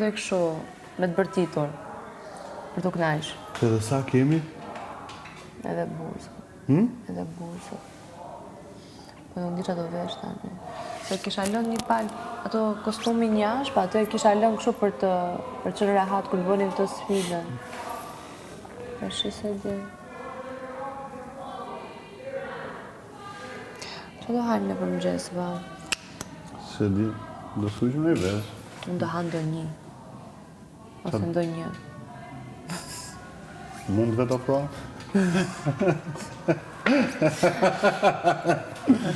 mendoj kështu, me të bërtitur, për të knajsh. Edhe sa kemi? Edhe buzë. Edhe buzë. Po nuk di që do vesh tani. Se kisha lënë një palë, ato kostumin jash, pa ato e kisha lënë kështu për qërë rahat kur bënim të sfidën. Për shi se di. Që do hajmë në për mëgjes, ba? Se di, do s'u që me i vesh. Unë do hanë do një. Ose ndo një. Mund vetë afro?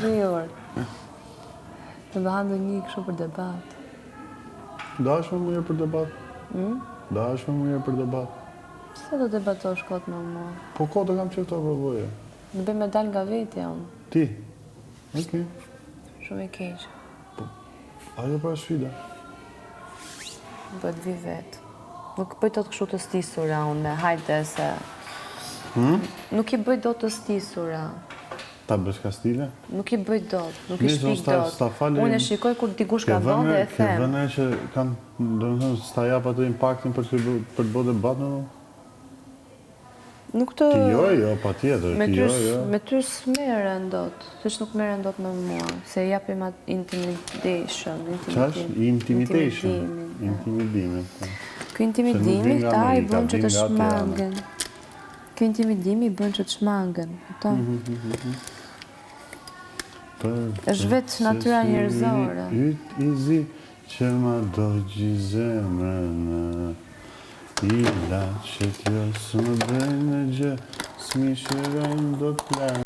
Rrior. Të do hanë do një kështu për debat. Da është me mujë për debat? Da është me mujë për debat? Se do debatosh kot me mua? Po kote kam qëfta përvoje. Në bëj me dal nga vetja unë. Ti? Okej. Shumë e keqë. Ajo pra sfida. Bëhet vi vetë. Nuk bëj tot kështu të stisura unë, hajde se... Nuk i bëj dot të stisura. Ta bësh ka stile? Nuk i bëj dot, nuk i shpik dot. Unë e shikoj kur dikush ka vënë dhe e them. Ke vënë që kam, do në thënë, s'ta jap atë impaktin për të bërë debat në? Nuk të... Ti jo, pa tjetër, ti jo. Me ty s'meren dot, tysh nuk meren dot me mua, se japim atë intimidation. Qash? Intimidation? Intimidimin. Kë intimidimi, ta i bën që të shmangen. Kë intimidimi i bën që të shmangen. është vetë natyra njerëzore. Yt i zi që ma dojgji zemrën, i la që t'jo së më bëjnë gjë, s'mi shërën do t'la.